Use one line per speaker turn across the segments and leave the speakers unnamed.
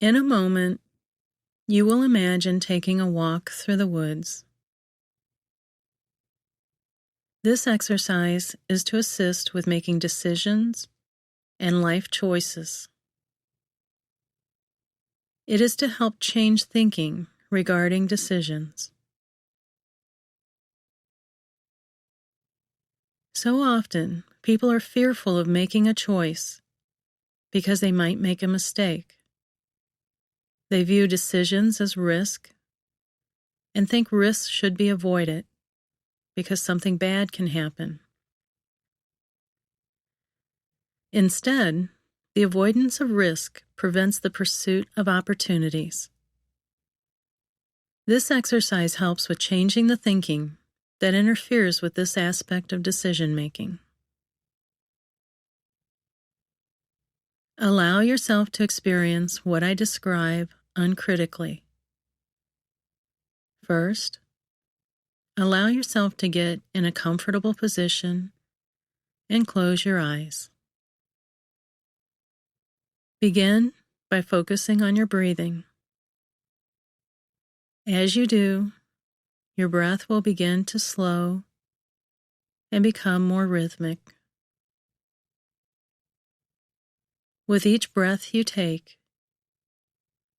In a moment, you will imagine taking a walk through the woods. This exercise is to assist with making decisions and life choices. It is to help change thinking regarding decisions. So often, people are fearful of making a choice because they might make a mistake. They view decisions as risk and think risks should be avoided because something bad can happen. Instead, the avoidance of risk prevents the pursuit of opportunities. This exercise helps with changing the thinking that interferes with this aspect of decision-making. Allow yourself to experience what I describe uncritically. First, allow yourself to get in a comfortable position and close your eyes. Begin by focusing on your breathing. As you do, your breath will begin to slow and become more rhythmic. With each breath you take,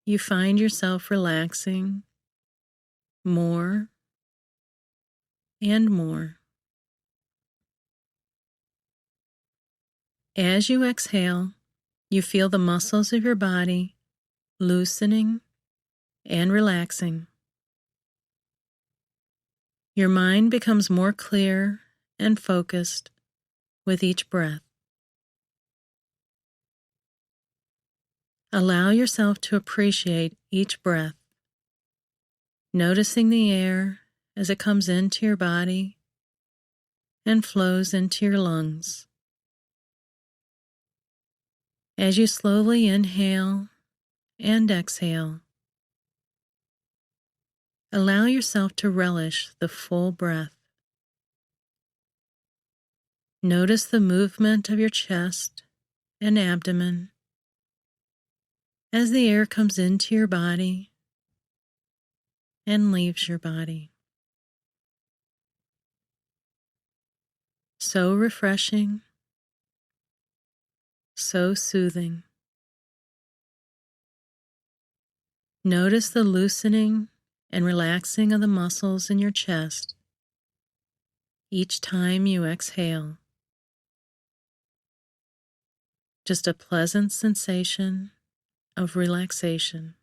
you find yourself relaxing more and more. As you exhale, you feel the muscles of your body loosening and relaxing. Your mind becomes more clear and focused with each breath. Allow yourself to appreciate each breath, noticing the air as it comes into your body and flows into your lungs. As you slowly inhale and exhale, allow yourself to relish the full breath. Notice the movement of your chest and abdomen as the air comes into your body and leaves your body. So refreshing, so soothing. Notice the loosening and relaxing of the muscles in your chest each time you exhale. Just a pleasant sensation of relaxation.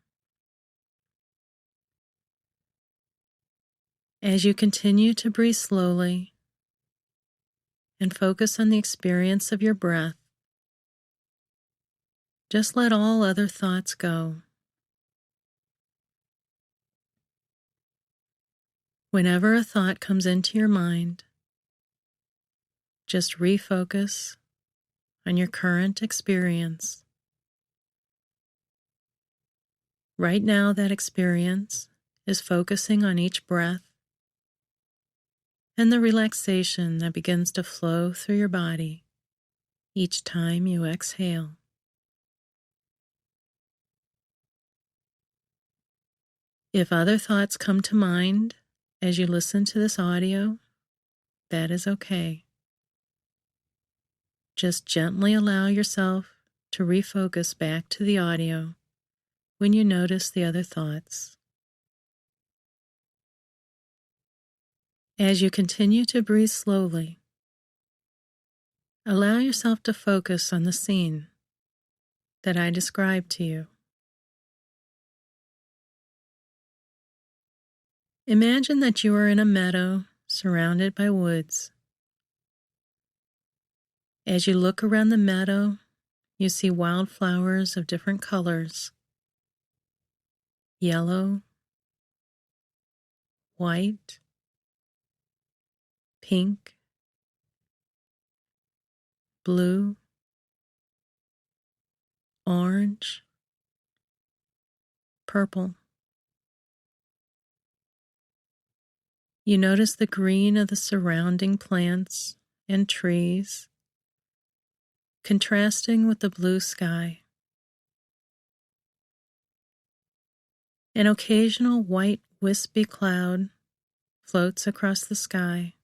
As you continue to breathe slowly and focus on the experience of your breath, just let all other thoughts go. Whenever a thought comes into your mind, just refocus on your current experience. Right now, that experience is focusing on each breath and the relaxation that begins to flow through your body each time you exhale. If other thoughts come to mind as you listen to this audio, that is okay. Just gently allow yourself to refocus back to the audio when you notice the other thoughts. As you continue to breathe slowly, allow yourself to focus on the scene that I described to you. Imagine that you are in a meadow surrounded by woods. As you look around the meadow, you see wildflowers of different colors: yellow, white, pink, blue, orange, purple. You notice the green of the surrounding plants and trees, contrasting with the blue sky. An occasional white wispy cloud floats across the sky.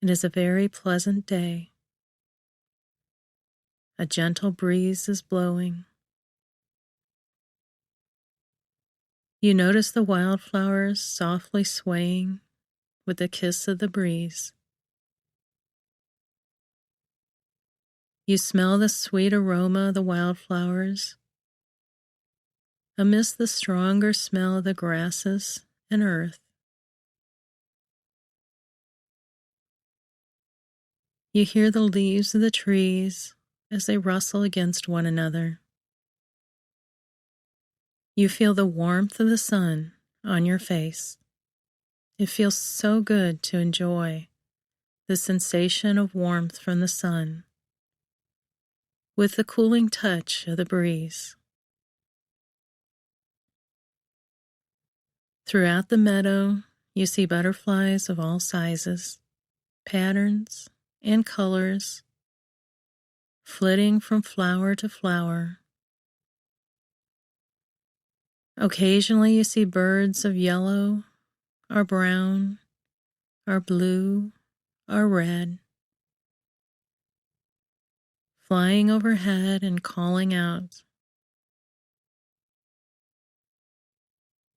It is a very pleasant day. A gentle breeze is blowing. You notice the wildflowers softly swaying with the kiss of the breeze. You smell the sweet aroma of the wildflowers amidst the stronger smell of the grasses and earth. You hear the leaves of the trees as they rustle against one another. You feel the warmth of the sun on your face. It feels so good to enjoy the sensation of warmth from the sun with the cooling touch of the breeze. Throughout the meadow, you see butterflies of all sizes, patterns, and colors, flitting from flower to flower. Occasionally you see birds of yellow, or brown, or blue, or red, flying overhead and calling out.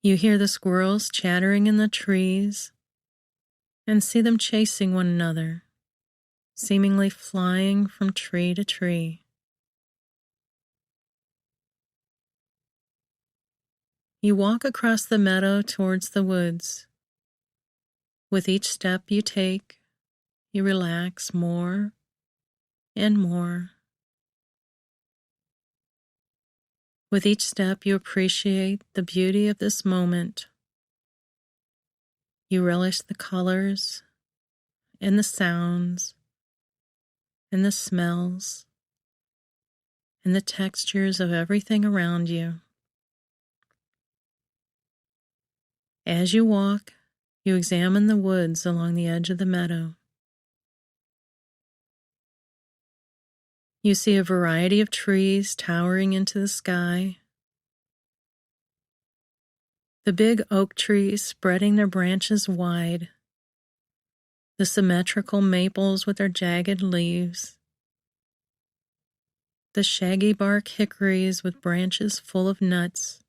You hear the squirrels chattering in the trees and see them chasing one another, seemingly flying from tree to tree. You walk across the meadow towards the woods. With each step you take, you relax more and more. With each step, you appreciate the beauty of this moment. You relish the colors and the sounds and the smells and the textures of everything around you. As you walk, you examine the woods along the edge of the meadow. You see a variety of trees towering into the sky. The big oak trees spreading their branches wide. The symmetrical maples with their jagged leaves. The shaggy bark hickories with branches full of nuts.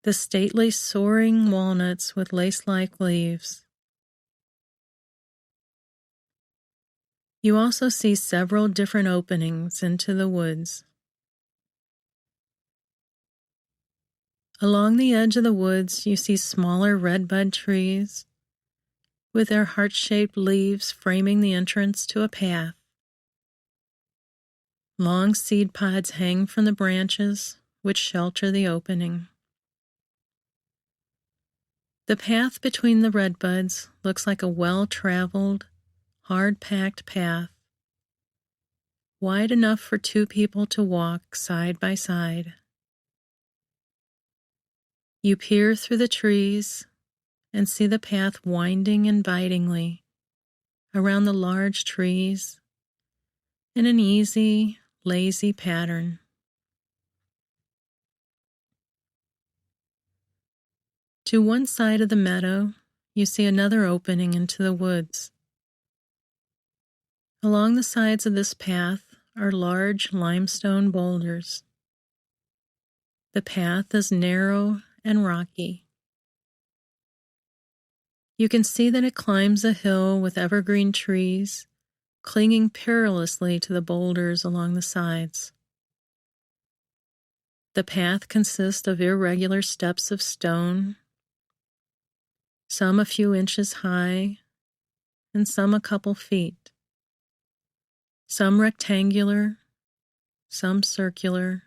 The stately soaring walnuts with lace-like leaves. You also see several different openings into the woods. Along the edge of the woods, you see smaller redbud trees with their heart-shaped leaves framing the entrance to a path. Long seed pods hang from the branches which shelter the opening. The path between the redbuds looks like a well-traveled, hard-packed path, wide enough for two people to walk side by side. You peer through the trees and see the path winding invitingly around the large trees in an easy, lazy pattern. To one side of the meadow, you see another opening into the woods. Along the sides of this path are large limestone boulders. The path is narrow and rocky. You can see that it climbs a hill with evergreen trees clinging perilously to the boulders along the sides. The path consists of irregular steps of stone, some a few inches high and some a couple feet, some rectangular, some circular,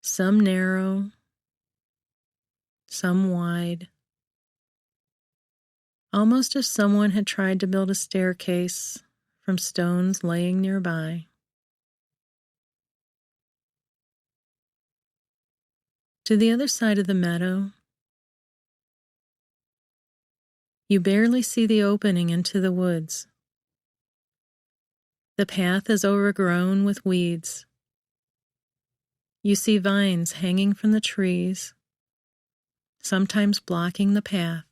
some narrow, some wide, almost as someone had tried to build a staircase from stones laying nearby. To the other side of the meadow, you barely see the opening into the woods. The path is overgrown with weeds. You see vines hanging from the trees, sometimes blocking the path.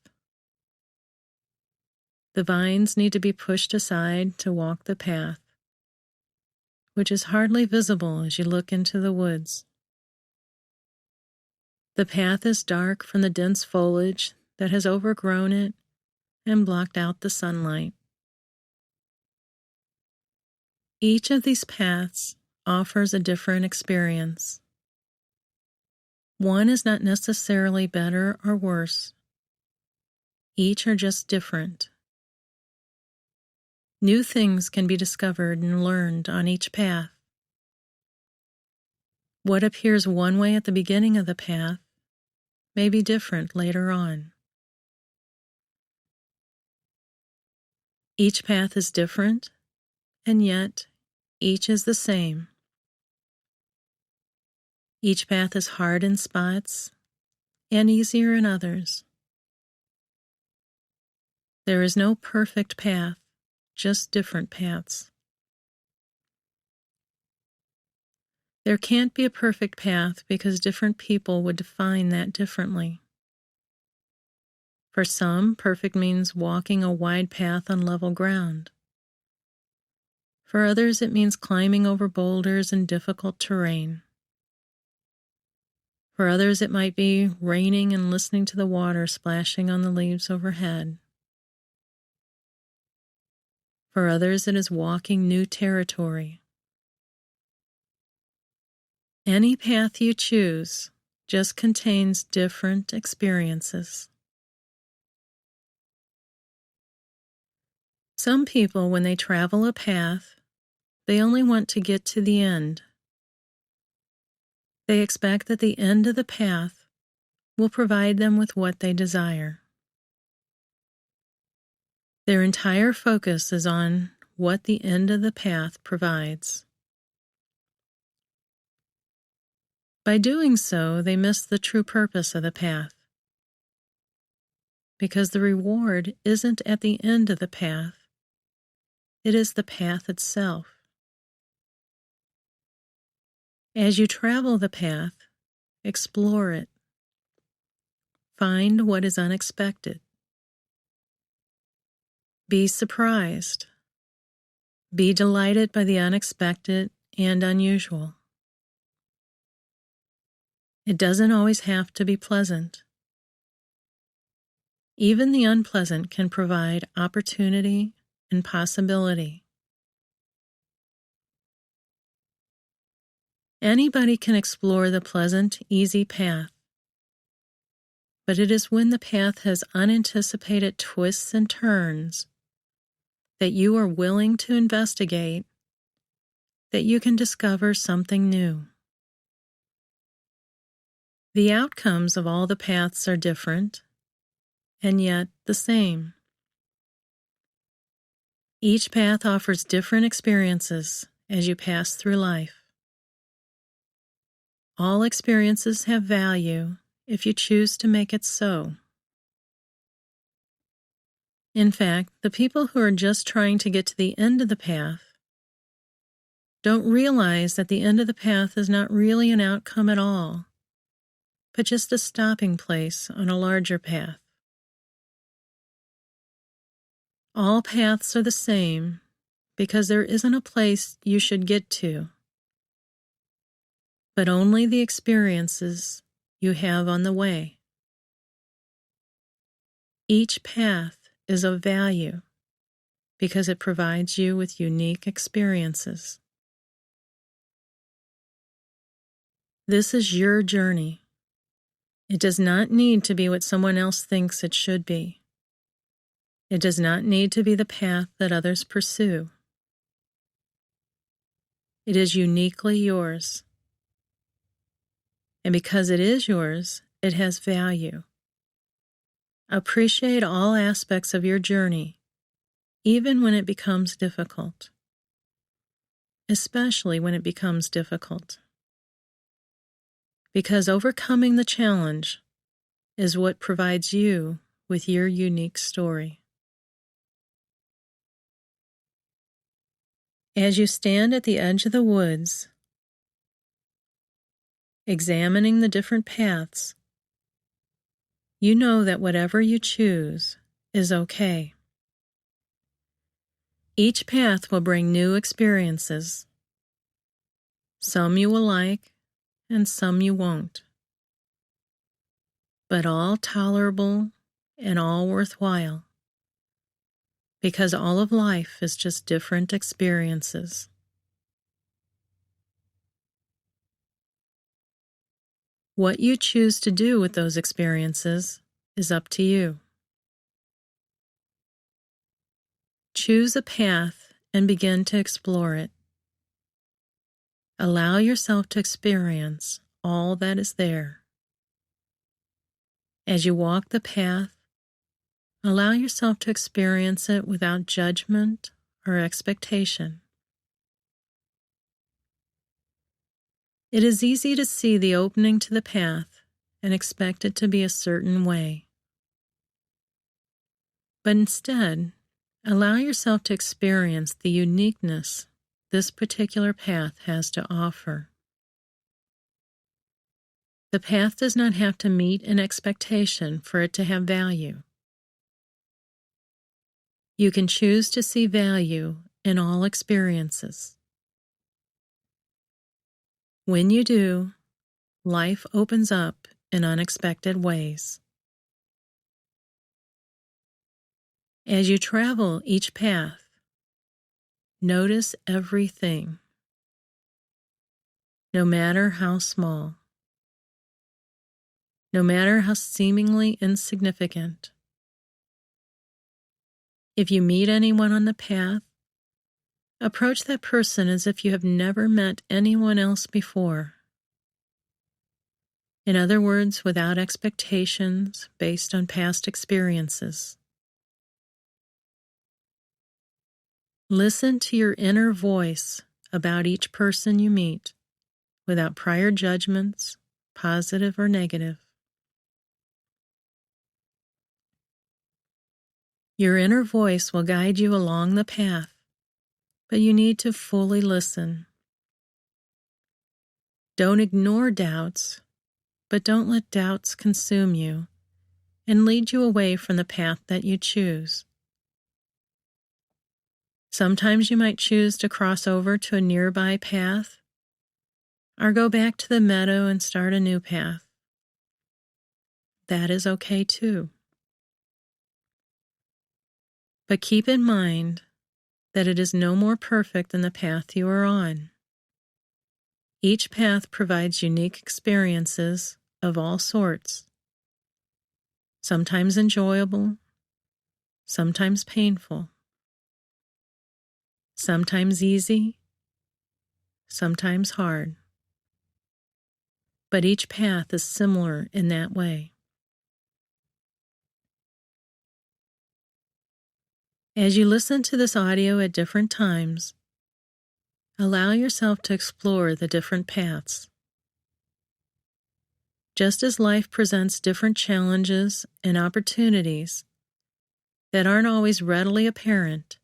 The vines need to be pushed aside to walk the path, which is hardly visible as you look into the woods. The path is dark from the dense foliage that has overgrown it and blocked out the sunlight. Each of these paths offers a different experience. One is not necessarily better or worse. Each are just different. New things can be discovered and learned on each path. What appears one way at the beginning of the path may be different later on. Each path is different, and yet each is the same. Each path is hard in spots and easier in others. There is no perfect path, just different paths. There can't be a perfect path because different people would define that differently. For some, perfect means walking a wide path on level ground. For others, it means climbing over boulders and difficult terrain. For others, it might be raining and listening to the water splashing on the leaves overhead. For others, it is walking new territory. Any path you choose just contains different experiences. Some people, when they travel a path, they only want to get to the end. They expect that the end of the path will provide them with what they desire. Their entire focus is on what the end of the path provides. By doing so, they miss the true purpose of the path, because the reward isn't at the end of the path, it is the path itself. As you travel the path, explore it. Find what is unexpected. Be surprised. Be delighted by the unexpected and unusual. It doesn't always have to be pleasant. Even the unpleasant can provide opportunity and possibility. Anybody can explore the pleasant, easy path, but it is when the path has unanticipated twists and turns that you are willing to investigate that you can discover something new. The outcomes of all the paths are different, and yet the same. Each path offers different experiences as you pass through life. All experiences have value if you choose to make it so. In fact, the people who are just trying to get to the end of the path don't realize that the end of the path is not really an outcome at all, but just a stopping place on a larger path. All paths are the same because there isn't a place you should get to, but only the experiences you have on the way. Each path is of value because it provides you with unique experiences. This is your journey. It does not need to be what someone else thinks it should be. It does not need to be the path that others pursue. It is uniquely yours. And because it is yours, it has value. Appreciate all aspects of your journey, even when it becomes difficult. Especially when it becomes difficult. Because overcoming the challenge is what provides you with your unique story. As you stand at the edge of the woods, Examining the different paths, you know that whatever you choose is okay. Each path will bring new experiences. Some you will like, and some you won't. But all tolerable and all worthwhile, because all of life is just different experiences. What you choose to do with those experiences is up to you. Choose a path and begin to explore it. Allow yourself to experience all that is there. As you walk the path, allow yourself to experience it without judgment or expectation. It is easy to see the opening to the path and expect it to be a certain way. But instead, allow yourself to experience the uniqueness this particular path has to offer. The path does not have to meet an expectation for it to have value. You can choose to see value in all experiences. When you do, life opens up in unexpected ways. As you travel each path, notice everything, no matter how small, no matter how seemingly insignificant. If you meet anyone on the path, approach that person as if you have never met anyone else before. In other words, without expectations based on past experiences. Listen to your inner voice about each person you meet, without prior judgments, positive or negative. Your inner voice will guide you along the path, but you need to fully listen. Don't ignore doubts, but don't let doubts consume you and lead you away from the path that you choose. Sometimes you might choose to cross over to a nearby path, or go back to the meadow and start a new path. That is okay too. But keep in mind that it is no more perfect than the path you are on. Each path provides unique experiences of all sorts, sometimes enjoyable, sometimes painful, sometimes easy, sometimes hard. But each path is similar in that way. As you listen to this audio at different times, allow yourself to explore the different paths. Just as life presents different challenges and opportunities that aren't always readily apparent,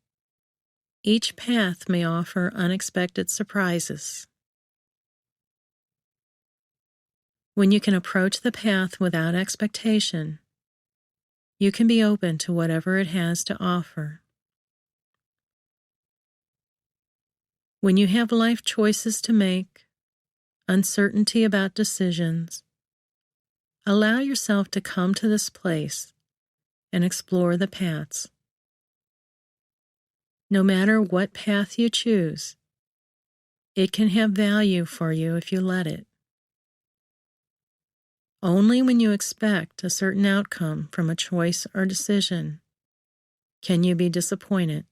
each path may offer unexpected surprises. When you can approach the path without expectation, you can be open to whatever it has to offer. When you have life choices to make, uncertainty about decisions, allow yourself to come to this place and explore the paths. No matter what path you choose, it can have value for you if you let it. Only when you expect a certain outcome from a choice or decision can you be disappointed.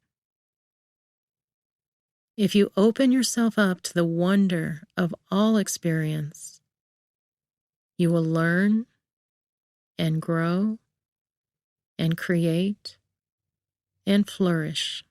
If you open yourself up to the wonder of all experience, you will learn and grow and create and flourish.